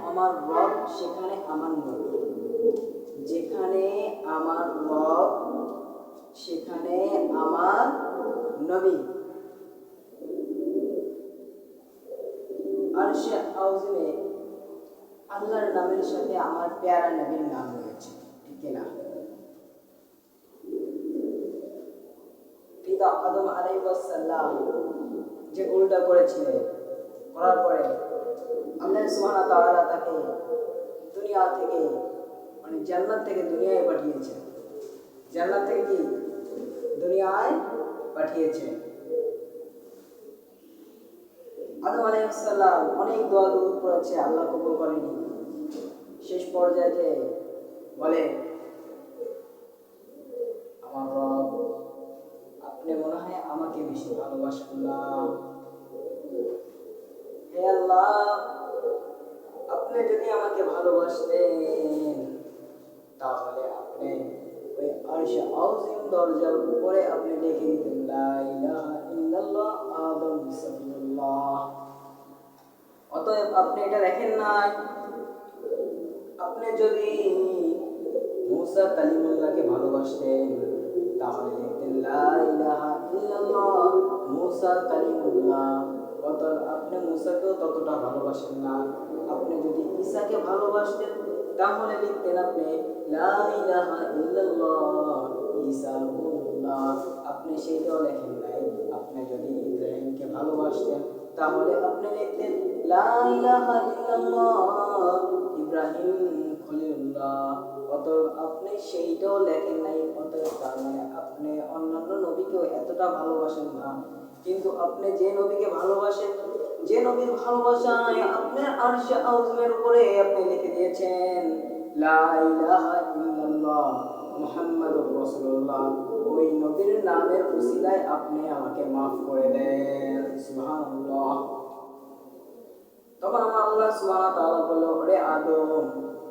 আমার রব সেখানে আমার নবী, যেখানে আমার রব সেখানে আমার নবী। আরশে আযমে আল্লাহর নামের সাথে আমার প্যারা নবীর নাম রয়েছে, ঠিক না? পিতা আদম আলাইহিস সালাম যে উল্টা করেছিলেন, করার পরে আল্লাহ সুবহানাহু ওয়া তাআলা তাকে দুনিয়া থেকে মানে জান্নাত থেকে দুনিয়ায় পাঠিয়েছেন। জান্নাত থেকে কি দুনিয়ায় পাঠিয়েছেন। আদম আলাইহিস সালাম অনেক দোয়া দরুদ করেছে, আল্লাহ কবুল করেনি। শেষ পর্যায়ে যে বলে, আমার রব আপনি মনে হয় আমাকে বেশি ভালোবাসেন না। হে আল্লাহ, আপনি যদি আমাকে ভালোবাসতেন তাহলে আপনি ওই আরশে আযম দরজার উপরে আপনি লিখে দিতেন লা ইলাহা ইল্লাল্লাহ আদম বিসমিল্লাহ। অতএব আপনি এটা দেখেন নাই। আপনি যদি মুসা কালিমুল্লাহকে ভালোবাসতেন তাহলে লিখতেন লা ইলাহা ইল্লাল্লাহ মুসা কালিমুল্লাহ। অতএব আপনি মুসাকেও ততটা ভালোবাসেন না। আপনি যদি ঈসাকে ভালোবাসতেন তাহলে লিখতেন আপনি লা ইলাহা ইল্লাল্লাহ ঈসা রূহুল্লাহ। আপনি সেটাও লেখেন নাই। আপনি যদি ইব্রাহিমকে ভালোবাসতেন তাহলে আপনি লিখতেন লা ইলাহা ইল্লাল্লাহ ইব্রাহিম খলিলুল্লাহ। অতএব আপনি সেইটাও লেখেন নাই। অতএব তার মানে আপনি অন্যান্য নবীকেও এতটা ভালোবাসেন না। কিন্তু আপনি যে নবীকে ভালোবাসেন, যে নবীর ভালোবাসায় আপনি আরশে আযমের উপরে আপনি লিখে দিয়েছেন লা ইলাহা ইল্লাল্লাহ মুহাম্মাদুর রাসূলুল্লাহ, ওই নবীর নামের উসিলায় আপনি আমাকে মাফ করে দেন। সুবহানাল্লাহ। তখন আমার আল্লাহ সুবহানাহু ওয়া তাআলা বলল, ওরে আদম,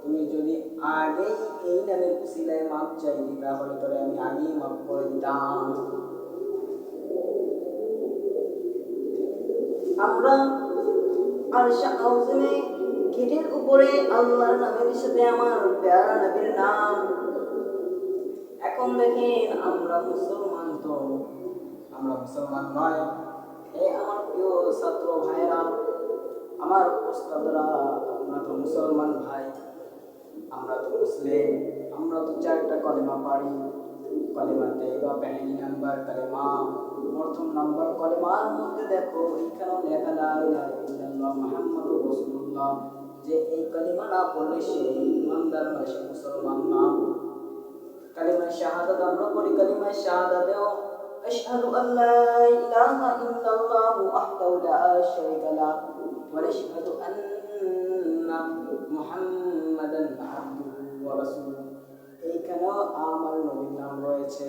তুমি যদি আগেই এই নামের উসিলায় মাফ চাইতি তাহলে তোরে আমি আগেই মাফ করে দিতাম। আমরা আরশে আযমে গেটের উপরে আল্লাহর নামের সাথে আমার প্যারা নবীর নাম। এখন দেখেন আমরা মুসলমান তো আমরা মুসলমান নয়। এই আমার প্রিয় ছাত্র ভাইরা, আমার ওস্তাদরা, আমরা তো মুসলমান ভাই, আমরা তো মুসলিম, আমরা তো চারটা কলেমা পারি। কলেমা তাইয়্যিবা পেহেলি নাম্বার কলেমা, প্রথম নাম্বার কলেমার মধ্যে দেখো এখানেও লেখা লা ইলাহা ইল্লাল্লাহ মুহাম্মাদুর রাসূলুল্লাহ। যে এই কলেমা না পড়লে সে ইমানদার না, সে মুসলমান না। কালিমা শাহাদাত আমরা পড়ি, কালিমা শাহাদাতেও আশহাদু আল্লা ইলাহা ইল্লাল্লাহ ওয়াহদাহু লা শারীকা লাহ ওয়া আশহাদু আন্না মুহাম্মাদান আবদুহু ওয়া রাসূলুহু। এইখানেও আমার নবীর নাম রয়েছে।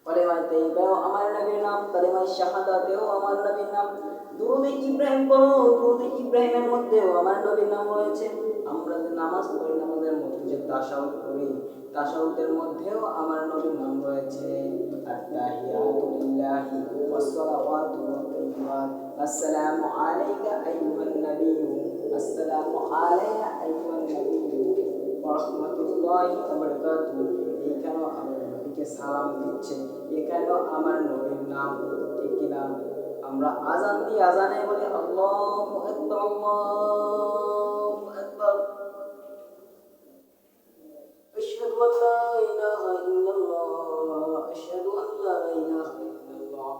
কলেমা তাইয়্যিবাও আমার নবীর নাম, কালিমা শাহাদাতেও আমার নবীর নাম। দুরূদে ইব্রাহিম পড়ো, দুরূদে ইব্রাহিমের মধ্যেও আমার নবীর নাম রয়েছে। আমরা যে নামাজ পড়ি, নামাজের মধ্যে যে তাশাহুদ করি, তাশাহুদের মধ্যেও আমার নবীর নাম রয়েছে। আত-তাহিয়াতু লিল্লাহি ওয়াস-সালাওয়াতু ওয়াত-তাইয়্যিবাত, আসসালামু আলাইকা আইয়ুহান নাবিয়্যু, আসসালামু আলাইয়া আইয়ুহান নাবিয়্যু ওয়া রাহমাতুল্লাহি ওয়া বারাকাতুহু। এইখানেও আমার নবীকে সালাম দিচ্ছে, এখানেও আমার নবীর নাম, ঠিক কিনা? আমরা আজান দিয়ে আজানে বলি আল্লাহু আকবার, আল্লাহু আকবার, আশহাদু আল্লা ইলাহা ইল্লাল্লাহ, আশহাদু আল্লা ইলাহা ইল্লাল্লাহ,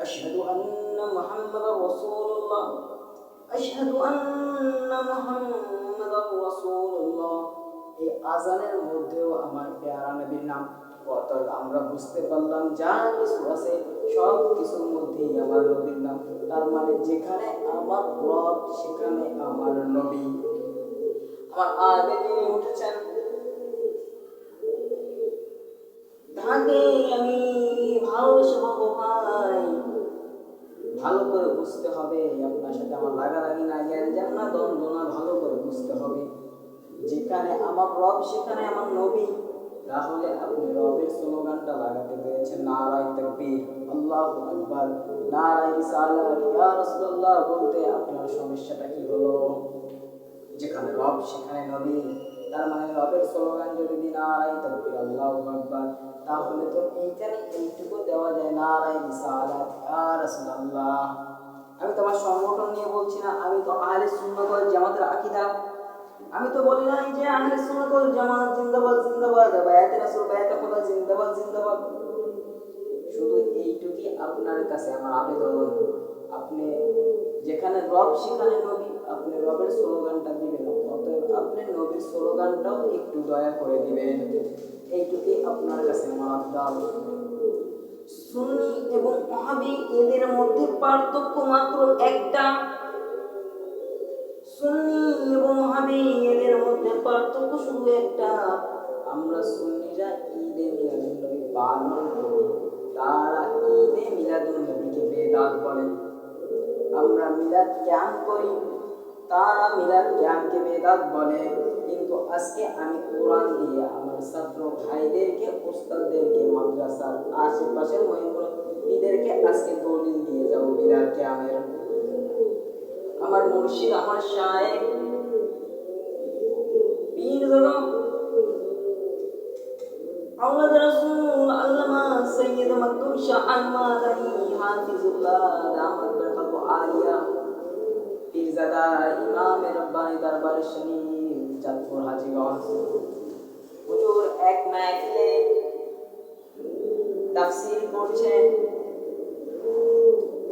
আশহাদু আন্না মুহাম্মাদার রাসূলুল্লাহ, আশহাদু আন্না মুহাম্মাদার রাসূলুল্লাহ। এই আজানের মধ্যেও আমার প্যারা নবীর নাম। অর্থাৎ আমরা বুঝতে পারলাম যা কিছু আছে সব কিছুর মধ্যেই আমার নবীর নাম। তার মানে যেখানে আমার রব সেখানে আমার নবী। আমার আগে যিনি উঠেছেন তাকে আমি ভালোবাসবো ভাই। ভালো করে বুঝতে হবে, আপনার সাথে আমার লাগালাগি না, জ্ঞান জ্ঞান না, দ্বন্দ্ব না, ভালো করে বুঝতে হবে। যেখানে আমার রব সেখানে আমার নবী। তাহলে আপনি রবের স্লোগানটা লাগাতে পেরেছেন, নারায়ে তাকবীর, আল্লাহু আকবার, নারায়ে রিসালাত, ইয়া রাসূলুল্লাহ বলতে আপনার সমস্যাটা কি হলো? রবের স্লোগান যদি দিই নারাই তাকবীর আল্লাহু আকবার, তাহলে তো এইখানে এইটুকু দেওয়া যায় নারাই রিসালাত ইয়া রাসূলুল্লাহ। আমি তোমার সংগঠন নিয়ে বলছি না, আমি তো আহলে সুন্নাত ওয়াল জামাতের আকীদা। আমি তো বলি না যে আহলে সুন্নাত ওয়াল জামাত জিন্দাবাদ জিন্দাবাদ, বায়াতে রাসূল বায়াতে খোদা জিন্দাবাদ জিন্দাবাদ। শুধু এইটুকুই আপনার কাছে আমার আবেদন, আপনি যেখানে রব সেখানে নবী, আপনি রবের স্লোগানটা দিবেন, অতএব আপনি নবীর স্লোগানটাও একটু দয়া করে দিবেন, এইটুকুই আপনার কাছে আমার আবদার। সুন্নি এবং ওয়াহাবি এদের মধ্যে পার্থক্য মাত্র একটা। সুন্নি এবং ওয়াহাবি এদের মধ্যে পার্থক্য শুধু একটা, আমরা সুন্নিরা ঈদে মিলাদুন নবী পালন করি, তারা ঈদে মিলাদুন নবীকে বেদাত বলেন। আমরা মিলাদ ক্যাম্প করি, তারা মিলাদ ক্যাম্পকে বেদাত বলে। কিন্তু আজকে আমি কোরআন দিয়ে আমার ছাত্র ভাইদেরকে, ওস্তাদদেরকে, মাদ্রাসার আশেপাশের মুরিদদেরকে আজকে দলিল দিয়ে যাব মিলাদ ক্যাম্পের। আমার মুর্শিদ, আমার শায়েখ পীর জনাব আওলাদ রাসূল আল্লামা সৈয়দ মাকদুম শাহ আল-মাদানী হাফিজুল্লাহ দামাত বরকাতু আলিয়া পীরজাদা ইমাম রব্বানী দরবার শরীফ চাঁদপুর হাজীগঞ্জ হুজুর এক মাহফিলে তাফসীর করছেন,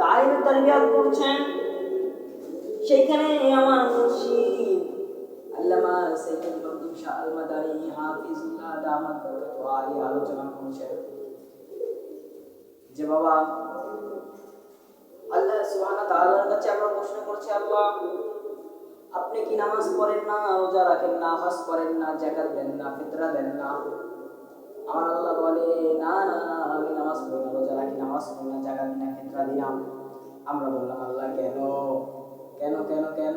তালিম তারবিয়াত করছেন। সেখানে আমার মুর্শিদ আল্লামা সৈয়দ মাকদুম শাহ আল-মাদানী হাফিজুল্লাহ দামাত বরকাতু আলিয়া আলোচনা করছেন যে বাবা আল্লাহ সুবহানাহু ওয়া তাআলার কাছে আমরা প্রশ্ন করছি, আল্লাহ আপনি কি নামাজ পড়েন না, রোজা রাখেন না, হজ করেন না, যাকাত দেন না, ফিতরা দেন না? আমার আল্লাহ বলে না না, আমি নামাজ পড়ি না, রোজা রাখি না, হজ করি না, যাকাত দিই না, ফিতরা দিই না। আমরা বললাম আল্লাহ কেন কেন কেন কেন?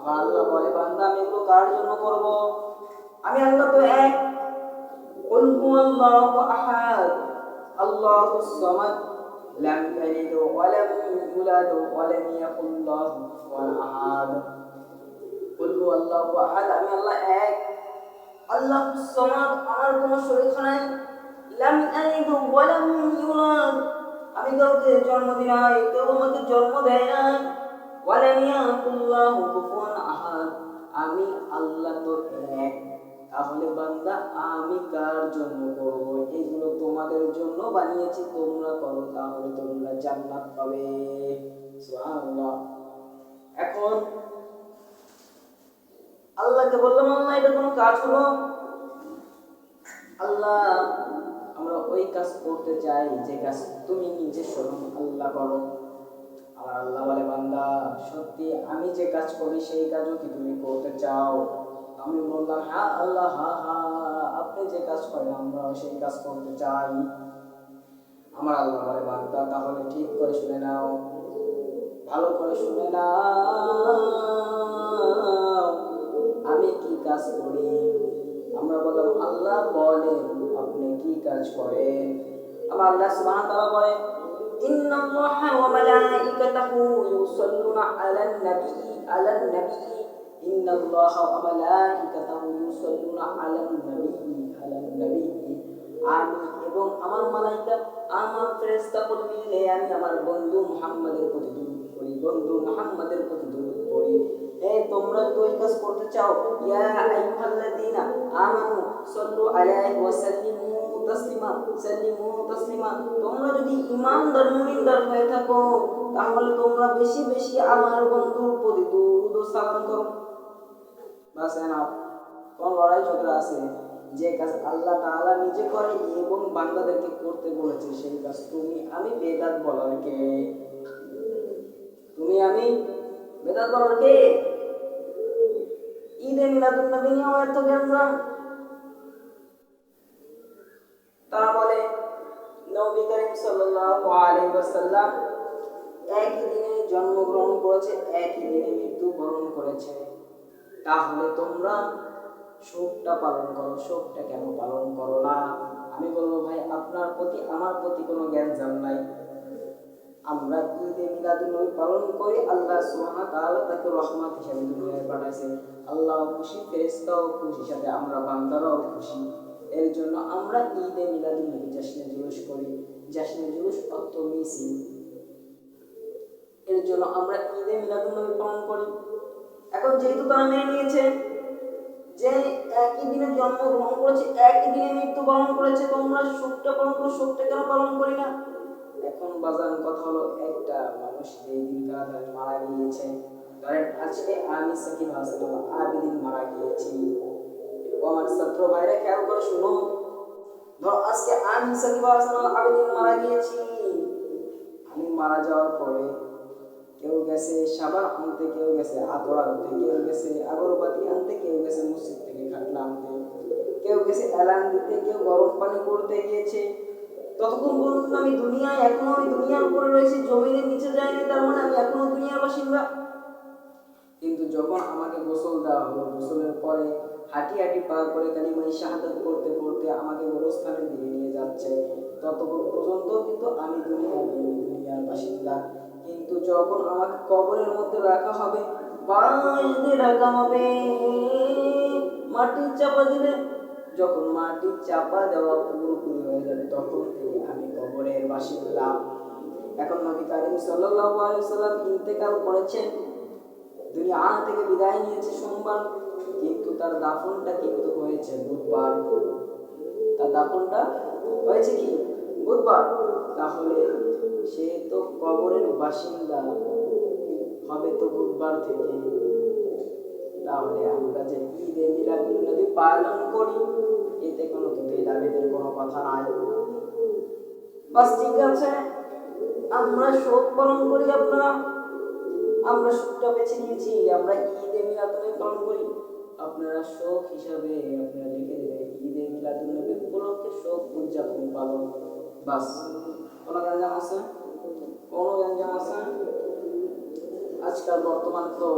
আমার আল্লাহ বলে বান্দা আমি এগুলো কার জন্য করব? আমি আল্লাহ তো এক। কুল হুয়াল্লাহু আহাদ আল্লাহুস সামাদ লাম ইয়ালিদ ওয়া লাম ইউলাদ ওয়া লাম ইয়াকুল লাহু কুফুয়ান আহাদ। কুল হুয়াল্লাহু আহাদ, আমি আল্লাহ এক। আল্লাহুস সামাদ, আমার কোনো শরীক নাই। লাম ইয়ালিদ ওয়া লাম ইউলাদ, আমি কাউকে জন্ম দিই নাই, কেউ আমাকে জন্ম দেয় নাই। ওয়া লাম ইয়াকুল লাহু কুফুয়ান আহাদ, আমি আল্লাহ তো এক। তাহলে বান্দা আমি কার জন্য করব? এগুলো তোমাদের জন্য বানিয়েছি, তোমরা করো, তাহলে তোমরা জান্নাত পাবে। সুবহানাল্লাহ। এখন আল্লাহকে বললাম আল্লাহ এটা কোনো কাজ হলো? আল্লাহ আমরা ওই কাজ করতে চাই যে কাজ তুমি নিজে স্বয়ং আল্লাহ করো। আমার আল্লাহ বলে বান্দা সত্যি আমি যে কাজ করি সেই কাজও কি তুমি করতে চাও? আমি বললাম হ্যাঁ আল্লাহ, হ্যাঁ হ্যাঁ আপনি যে কাজ করেন আমরা সেই কাজ করতে চাই। আমার আল্লাহ বলে বান্দা তাহলে ঠিক করে শুনে নাও, ভালো করে শুনে নাও আমি কি কাজ করি। আমরা বললাম আল্লাহ বলেন আপনি কি কাজ করেন? আমার আল্লাহ সুবহানাহু ওয়া তাআলা বলেন ইন্নাল্লাহা ওয়া মালাইকাতাহু ইউসাল্লুনা আলান নবী ইন্নাল্লাহা ওয়া মালাইকাতাহু ইউসাল্লুনা আলান নবী। আমি এবং আমার মালাইকা, আমার ফেরেশতাগণ মিলে আমি আমার বন্ধু মুহাম্মাদের প্রতি দরুদ পড়ি, বন্ধু মুহাম্মাদের প্রতি দরুদ পড়ি। তোমরা তো এই কাজ করতে চাও, ইয়া আইয়ুহাল্লাযীনা আমানু সাল্লু আলাইহি ওয়া সাল্লিমু তাসলিমা। তোমরা যদি ঈমানদার মুমিনদার হয়ে থাকো তাহলে তোমরা বেশি বেশি আমার বন্ধুর প্রতি দরুদ ও সালাম করো। বাস এনাফ। কোন লড়াই ঝগড়া আছে? যে কাজ আল্লাহ তাআলা নিজে করে এবং বান্দাদেরকে করতে বলেছে সেই কাজ তুমি আমি বেদাত বলার কে? তুমি আমি বেদাত বলার কে? ঈদে মিলাদুন নবী নিয়েও এত গ্যাঞ্জাম। তারা বলে নবী করিম সাল্লাল্লাহু আলাইহি ওয়াসাল্লাম একই দিনে জন্মগ্রহণ করেছে, একই দিনে মৃত্যুবরণ করেছে, তাহলে তোমরা শোকটা পালন করো, শোকটা কেন পালন করো না? আমি বলবো ভাই আপনার প্রতি আমার প্রতি কোনো জ্ঞানজাম নাই। আমরা ঈদে মিলাদুন নবী পালন করি, আল্লাহ সুবহানাহু ওয়া তাআলা তাকে রহমত হিসেবে দুনিয়ায় পাঠাইছে। আল্লাহ খুশি, ফেরেশতাও খুশি, সাথে আমরা বান্দারাও খুশি। এর জন্য আমরা ঈদে মিলাদুন নবী জাশনে জুলুস করি। জাশনে জুলুস অর্থ মিছিল। এর জন্য আমরা ঈদে মিলাদুন নবী পালন করি। এখন যেহেতু তারা মেনে নিয়েছে যে একই দিনে জন্মগ্রহণ করেছে, একই দিনে মৃত্যুবরণ করেছে, তোমরা শোকটা পালন করো, শোকটা কেন পালন করি না? এখন বাজার কথা হলো, একটা মানুষ যেই দিন তাড়াতাড়ি মারা গিয়েছে, ধরেন আজকে আমি সাকিব হাসান আবেদিন মারা গিয়েছি। ও আমার ছাত্র ভাইরা খেয়াল করে শুনো, ধর আজকে আমি সাকিব হাসান আবেদিন মারা গিয়েছি। আমি মারা যাওয়ার পরে কেউ গেছে সাবান আনতে, কেউ গেছে আতর আনতে, কেউ গেছে আগরবাতি আনতে, কেউ গেছে মসজিদ থেকে খাটলা আনতে, কেউ গেছে এলান দিতে, কেউ গরম পানি করতে গিয়েছে। ততক্ষণ পর্যন্ত আমি দুনিয়ায়, এখনো আমি দুনিয়ার উপরে রয়েছি, জমিনের নিচে যাইনি, তার মানে আমি এখনো দুনিয়ার বাসিন্দা। কিন্তু যখন আমাকে গোসল দেওয়া হলো, গোসলের পরে হাঁটি হাঁটি পা করে কালিমা শাহাদাত করতে করতে আমাকে গোরস্থানের দিকে নিয়ে যাচ্ছে, ততক্ষণ পর্যন্ত কিন্তু আমি দুনিয়ার বাসিন্দা। কিন্তু যখন আমাকে কবরের মধ্যে রাখা হবে, বাঁশ দিয়ে রাখা হবে, মাটির চাপা দিলে, যখন মাটির চাপা দেওয়া পুরোপুরি হয়ে যাবে, তখন থেকে আমি কবরের বাসিন্দা। এখন নবী কারীম সাল্লাল্লাহু আলাইহি ওয়াসাল্লাম ইন্তেকাল করেছেন, দুনিয়া থেকে বিদায় নিয়েছে সোমবার, কিন্তু তার দাফনটা কিন্তু হয়েছে বুধবার। তার দাফনটা হয়েছে কি? বুধবার। তাহলে সে তো কবরের বাসিন্দা হবে তো বুধবার থেকে। তাহলে আমরা যে ঈদে মিলাদুন নবী পালন করি, এতে কোনো তো ভেদাভেদের কোনো কথা নাই। বাস ঠিক আছে, আমরা শোক পালন করি, আমরা শোকটা বেছে নিয়েছি, আমরা ঈদে মিলাদুন নবী পালন করি। আপনারা শোক হিসাবে আপনারা লিখে দেবেন ঈদে মিলাদুন নবী উপলক্ষে শোক উদযাপন পালন। বাস, কোনো গ্যাঞ্জাম আছে? কোনো গ্যাঞ্জাম আছে? আজকাল বর্তমান তো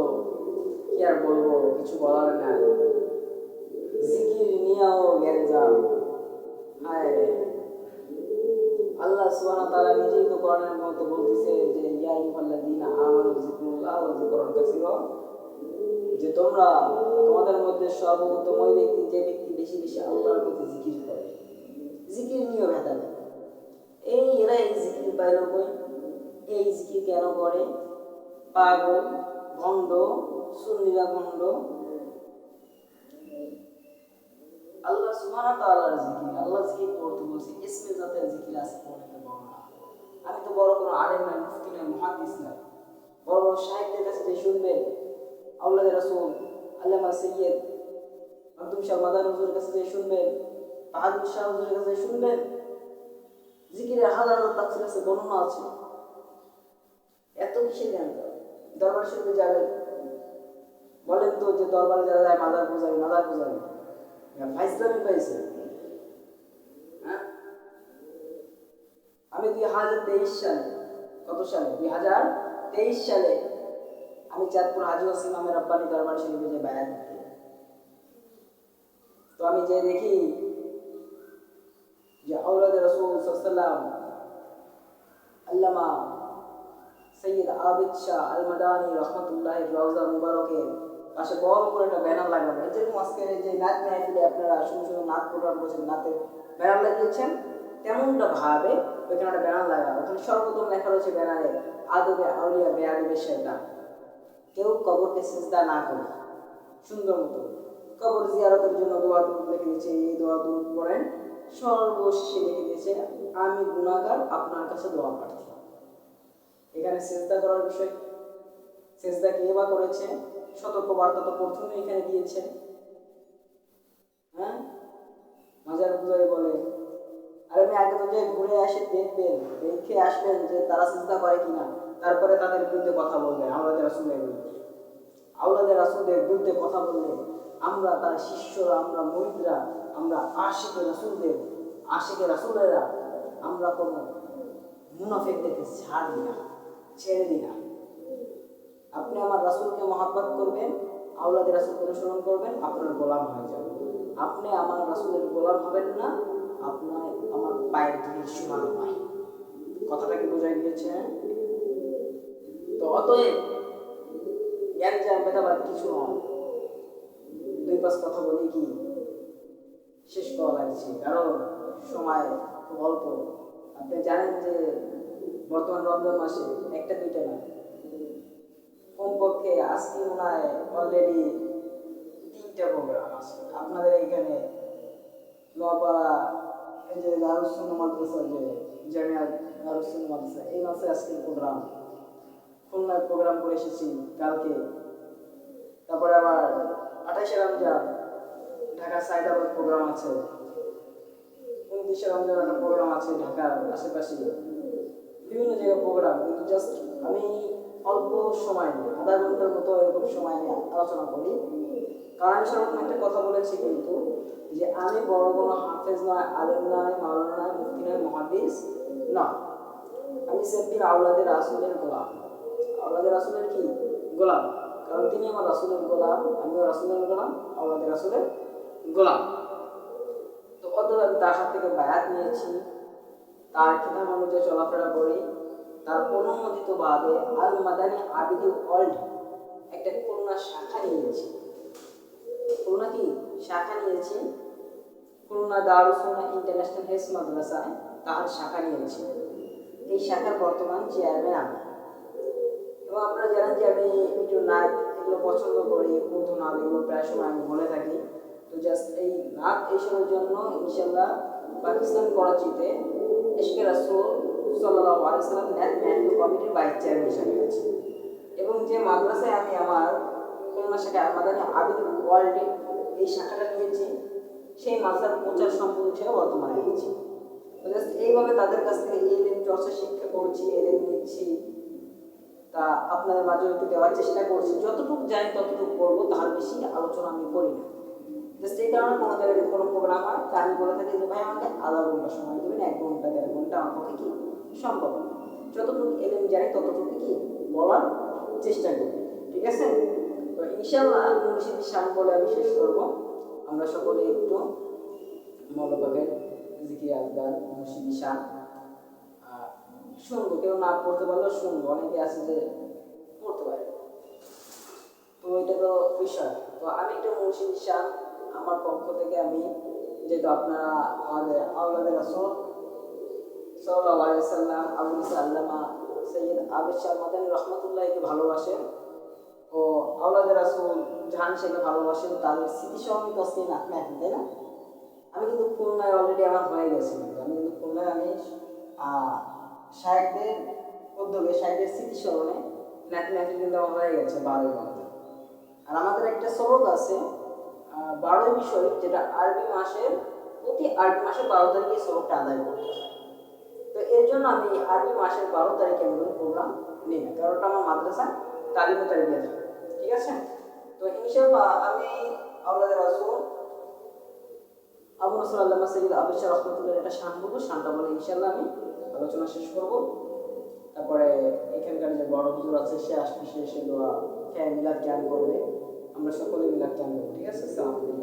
কি আর বলবো, কিছু বলার নাই। জিকির নিয়েও গ্যাঞ্জাম। হায়, আল্লাহ সুবহানাহু ওয়া তাআলা নিজেই তো কোরআনের মধ্যে বলতেছে যে ইয়া আইয়ুহাল্লাযীনা আমানু যিকুরুল্লাহ ওয়া যিকরান কাসীরা, যে তোমরা, তোমাদের মধ্যে সর্বোত্তম ওই ব্যক্তি যে ব্যক্তি বেশি বেশি আল্লাহর প্রতি জিকির করে। জিকির নিয়েও ভেদাভেদ। এরা এই জিকির পাইল কই? এই জিকির কেন করে? পাগল, ভণ্ড, সুন্নিরা ভণ্ড। আল্লাহ সুবহানাহু ওয়া তাআলার জিকির, আল্লাহ জিকির করতে বলছে, ইসমে জাতের জিকির আছে কোরআনে বর্ণনা। আমি তো বড় কোনো আলেম নাই, মুফতি নাই, মুহাদ্দিস নাই, বড় বড় শাইখদের কাছে যে শুনবেন, আউলাদ রাসূল আল্লামা সৈয়দ আব্দুল শাহ মাদানী হুজুরের কাছে যে শুনবেন, বাহাদুর শাহ হুজুরের কাছে শুনবেন, জিকিরের হাজার হাজার তাফসীর আছে, বর্ণনা আছে। এত কিসের জ্ঞান? দরবার শরীফে যাবেন, বলেন তো যে দরবারে যারা যায় মাজার পূজারি, মাজার পূজারি ফাইজলামি পাইছে। হ্যাঁ, আমি 2023 সালে, কত সালে? 2023 সালে আমি চাঁদপুর হাজী ওয়াসিম আহমেদ রাব্বানী দরবার শরীফে যে বায়াত দিতে, তো আমি যে দেখি যে আওলাদ রাসূল সাল্লাল্লাহু আলাইহি ওয়াসাল্লাম আল্লামা সৈয়দ আবিদ শাহ আল মাদানী রহমাতুল্লাহি রওজা মুবারকের পাশে বড় করে একটা ব্যানার লাগানো, যেরকম আজকে যে নাচ মাহফিলে আপনারা সুন্দর সুন্দর নাচ প্রোগ্রাম করছেন, নাচের ব্যানার লাগিয়েছেন, তেমনটা ভাবে ওইখানে একটা ব্যানার লাগানো। ওখানে সর্বপ্রথম লেখা রয়েছে ব্যানারে, আদবে আউলিয়া বেআদবে শয়তান। কেউ কবরকে সিজদা না করে সুন্দর মতো কবর জিয়ারতের জন্য দোয়া দরুদ লিখে দিয়েছে, এই দোয়া দরুদ পড়েন। সর্বশেষে লিখে দিয়েছে, আমি গুনাহগার, আপনার কাছে দোয়া প্রার্থী। এখানে সিজদা করার বিষয়, সিজদা কে বা করেছে, সতর্ক বার্তা তো প্রথমে এখানে দিয়েছে। হ্যাঁ, মাজার পূজারি বলে, আরে আমি আগে তো যে ঘুরে আসে দেখবেন, দেখে আসবেন যে তারা সিজদা করে কিনা, তারপরে তাদের বিরুদ্ধে কথা বলবেন। আওলাদ রাসূলের বিরুদ্ধে, আওলাদ রাসূলের বিরুদ্ধে কথা বললে আমরা তার শিষ্যরা, আমরা মুরিদরা, আমরা আশিকে রাসূলদের, আশিকে রাসূলেরা আমরা কোনো মুনাফিকদেরকে ছাড় দিই না, ছেড়ে দিই না। আপনি আমার রাসূলকে মহব্বত করবেন, আওলাদ রাসূলকে অনুসরণ করবেন, আপনার গোলাম হয়ে যাবেন। আপনি আমার রাসূলের গোলাম হবেন না, আপনার আমার পায়ের ধুলির সমান নয়। কথাটা কি বোঝাই দিয়েছে? অতএব জ্ঞান জ্ঞান ভেদাবাদ কিছু নয়। দুই পাঁচ কথা বলে কি শেষ করা লাগছে, কারণ সময় খুব অল্প। আপনি জানেন যে বর্তমান রমজান মাসে একটা দুইটা না, কমপক্ষে আজকে মনে হয় অলরেডি 3টা প্রোগ্রাম আছে আপনাদের এখানে। নোয়াপাড়া এই যে দারুসুন্নাহ মাদ্রাসা, যে জামিয়া দারুসুন্নাহ মাদ্রাসা, এই মাসে আজকের প্রোগ্রাম। খুলনায় প্রোগ্রাম করে এসেছি কালকে। তারপরে আবার 28শে রমজান ঢাকা সাইদাবাদ প্রোগ্রাম আছে, 29শে রমজান একটা প্রোগ্রাম আছে ঢাকার আশেপাশে, বিভিন্ন জায়গায় প্রোগ্রাম। কিন্তু জাস্ট আমি অল্প সময় নিয়ে, আধা ঘন্টার মতো এরকম সময় নিয়ে আলোচনা করি। কারণ আমি সেরকম একটা কথা বলেছি কিন্তু, যে আমি বড় কোনো হাফেজ নয়, আলেম নয়, মাওলানা নয়, মুফতি নয়, মুহাদ্দিস না। আমি সিম্পল আওলাদে রাসূলের গোলাম। আওলাদে রাসূলের কি গোলাম? কারণ তিনি আমার রাসূলের গোলাম, আমিও রাসূলের গোলাম, আওলাদে রাসূলের গোলাম। তো অতএব আমি তার হাত থেকে বায়াত নিয়েছি, তার কিতাব অনুযায়ী চলাফেরা করি, তার অনুমোদিত ভাবে আল মাদানী আবিদি ওয়ার্ল্ড একটা খুলনা শাখা নিয়েছি। খুলনা কি শাখা নিয়েছি? খুলনা দারুসুন্নাহ ইন্টারন্যাশনাল হেলথ মাদ্রাসায় তার শাখা নিয়েছি। এই শাখার বর্তমান চেয়ারম্যান আমি। এবং আপনারা জানেন যে আমি একটু নাচ এগুলো পছন্দ করি, উর্দু নাচ এগুলো প্রায় সময় আমি বলে থাকি। তো জাস্ট এই নাচ এইসবের জন্য ইনশাল্লাহ পাকিস্তান করাচিতে ইশকে রাসূল সাল্লাল্লাহু আলাইহি ওয়াসাল্লাম ন্যাথ ম্যানেজমেন্ট কমিটির ভাইস চেয়ারম্যান হিসেবে আছি। এবং যে মাদ্রাসায় আমি আমার খুলনা শাখা আল মাদানী আবিদ ওয়ার্ল্ডে এই শাখাটা নিয়েছি, সেই মাদ্রাসার প্রচার সম্পাদক হিসেবে বর্তমানে আছি। তো জাস্ট এইভাবে তাদের কাছ থেকে এলএম চর্চা শিক্ষা করছি, এলএম নিচ্ছি, তা আপনাদের মাঝে একটু দেওয়ার চেষ্টা করছি। যতটুকু জানি ততটুকু করবো, তার বেশি আলোচনা আমি করি না। জাস্ট এই কারণে কোনো জায়গায় যদি কোনো প্রোগ্রাম হয় তা আমি বলে থাকি যে ভাই আমাকে আধা ঘন্টা সময় দেবেন, 1 ঘন্টা 1.5 ঘন্টা আমার পক্ষে কি সম্ভব। যতটুকু এলএম জানি ততটুকু কি বলার চেষ্টা করি, ঠিক আছে? তো ইনশাআল্লাহ মুর্শিদ শান বলে আমি শেষ করবো। আমরা সকলে একটু মৌলবাগের জিকির আজগার মুর্শিদ শান শুনবো। কেউ না পড়তে পারলেও শুনবো, অনেকে আছে যে পড়তে পারে, তো এটা তো বিষয়। তো আমি একটু মুর্শিদ শান আমার পক্ষ থেকে আমি, যেহেতু আপনারা আমাদের আওলাদে রাসূল সাল্লাল্লাহু আলাইহি ওয়াসাল্লাম আবু মুসা আল্লামা সৈয়দ আবিদ শাহ মাদানী রহমাতুল্লাহকে ভালোবাসেন ও আওলাদে রাসূল জাহান শেখকে ভালোবাসেন, তাদের স্মৃতিসহ আমি আজকে নাচ মাহফিল, তাই না? আমি কিন্তু খুলনায় অলরেডি আমার হয়ে গেছে। আমি কিন্তু খুলনায় আমি শায়েখদের উদ্যোগে, শায়েখদের স্মৃতিস্মরণে নাচ মাহফিল কিন্তু আমার হয়ে গেছে 12 ঘন্টা। আর আমাদের একটা সবক আছে 12 বিষয়, যেটা আরবি মাসের প্রতি আরবি মাসের 12 তারিখে সবকটা আদায় করতে হয়। তো এর জন্য আমি আরবি মাসের 12 তারিখে আমি কোনো প্রোগ্রাম নিই না, কারণ ওটা আমার মাদ্রাসা তালিমে তালিমে থাকে, ঠিক আছে? তো ইনশাআল্লাহ আমি আওলাদে রাসূল আবু নসর আল্লামা সৈয়দ আবিদ শাহ রহমাতুল্লাহ একটা শান বলবো, শানটা বলে ইনশাআল্লাহ আমি আলোচনা শেষ করব। তারপরে এখানকার যে বড় হুজুর আছে সে আসবে, সে দোয়া মিলাদ ক্যাম্প করবে, আমরা সকলে মিলাদ ক্যাম্প করবো, ঠিক আছে? আসসালামু আলাইকুম।